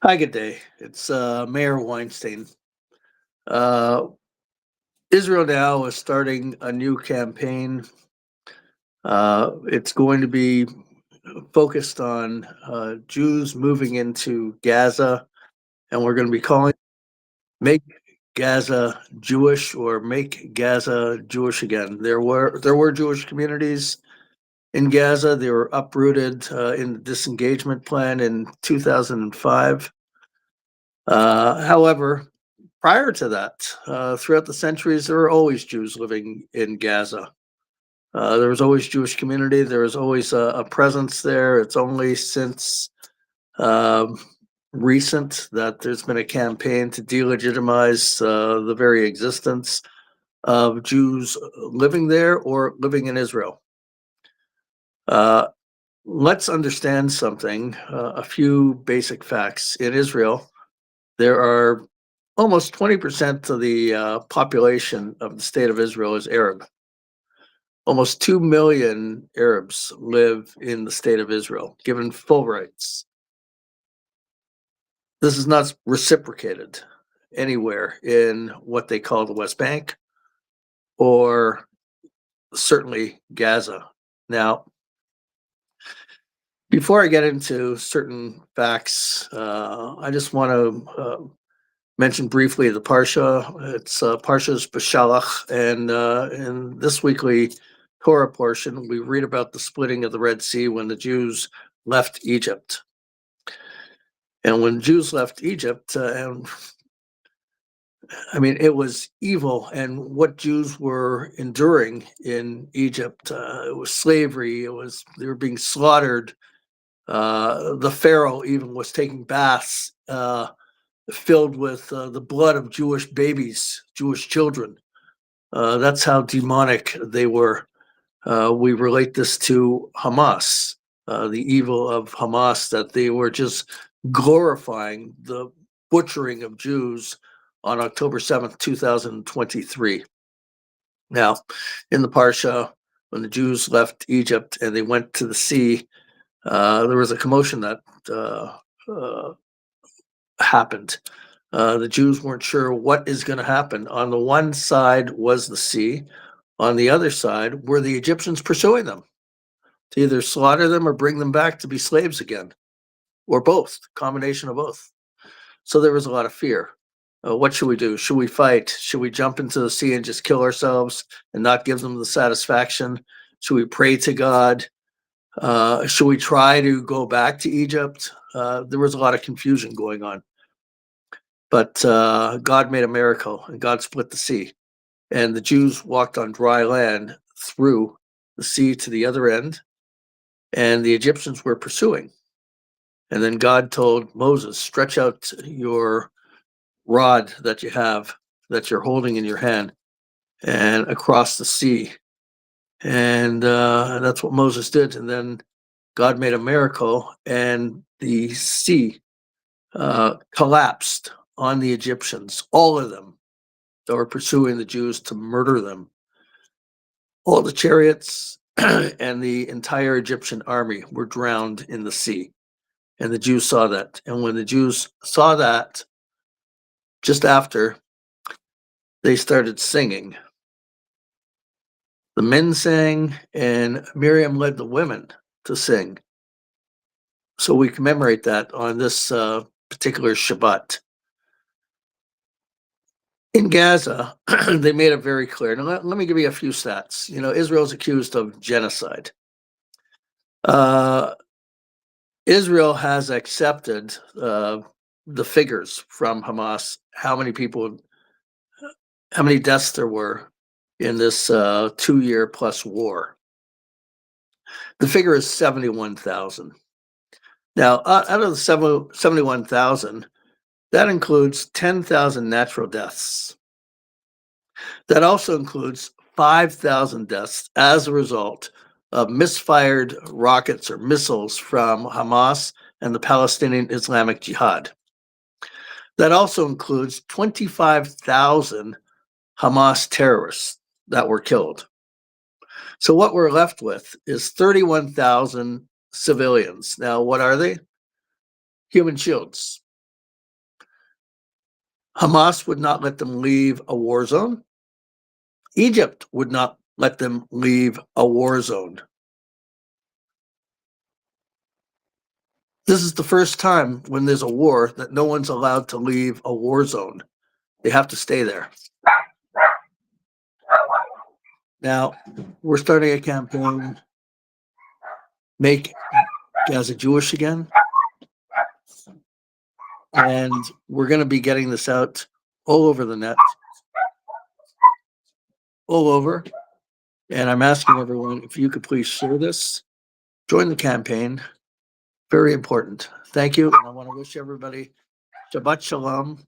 Hi, good day. It's Mayor Weinstein. Uh, Israel now is starting a new campaign. It's going to be focused on Jews moving into Gaza, and we're going to be calling "Make Gaza Jewish" or "Make Gaza Jewish Again." There were Jewish communities in Gaza. They were uprooted in the disengagement plan in 2005. However, prior to that, throughout the centuries, there were always Jews living in Gaza. There was always Jewish community. There was always a presence there. It's only since um, recent that there's been a campaign to delegitimize the very existence of Jews living there or living in Israel. Uh, let's understand something, a few basic facts. In Israel, there are almost 20% of the population of the state of Israel is Arab. Almost 2 million Arabs live in the state of Israel, given full rights. This is not reciprocated anywhere in what they call the West Bank or certainly Gaza. Now, before I get into certain facts, I just want to mention briefly the Parsha. It's Parsha's Beshalach, and in this weekly Torah portion, we read about the splitting of the Red Sea when the Jews left Egypt. And when Jews left Egypt, and I mean, it was evil, and what Jews were enduring in Egypt, it was slavery. They were being slaughtered. The Pharaoh even was taking baths filled with the blood of Jewish babies, Jewish children. That's how demonic they were. We relate this to Hamas, the evil of Hamas, that they were just glorifying the butchering of Jews on October 7th, 2023. Now, in the Parsha, when the Jews left Egypt and they went to the sea, there was a commotion that happened. The Jews weren't sure what is going to happen. On the one side was the sea. On the other side were the Egyptians pursuing them to either slaughter them or bring them back to be slaves again, or both, combination of both. So there was a lot of fear. What should we do? Should we fight? Should we jump into the sea and just kill ourselves and not give them the satisfaction? Should we pray to God? Should we try to go back to Egypt? There was a lot of confusion going on. But God made a miracle, and God split the sea. And the Jews walked on dry land through the sea to the other end, and the Egyptians were pursuing. And then God told Moses, stretch out your rod that you have, that you're holding in your hand, and across the sea. And that's what Moses did. And then God made a miracle, and the sea collapsed on the Egyptians, all of them that were pursuing the Jews to murder them. All the chariots and the entire Egyptian army were drowned in the sea. And the Jews saw that. And when the Jews saw that, just after, they started singing. The men sang, and Miriam led the women to sing. So we commemorate that on this particular Shabbat. In Gaza, they made it very clear. Now, let me give you a few stats. You know, Israel's accused of genocide. Israel has accepted the figures from Hamas, how many deaths there were in this 2-year plus war. The figure is 71,000. Now, out of the 71,000, that includes 10,000 natural deaths. That also includes 5,000 deaths as a result of misfired rockets or missiles from Hamas and the Palestinian Islamic Jihad. That also includes 25,000 Hamas terrorists that were killed. So what we're left with is 31,000 civilians. Now, what are they? Human shields. Hamas would not let them leave a war zone. Egypt would not let them leave a war zone. This is the first time when there's a war that no one's allowed to leave a war zone. They have to stay there. Now, we're starting a campaign, Make Gaza Jewish Again. And we're going to be getting this out all over the net, all over. And I'm asking everyone if you could please share this, join the campaign. Very important. Thank you. And I want to wish everybody Shabbat Shalom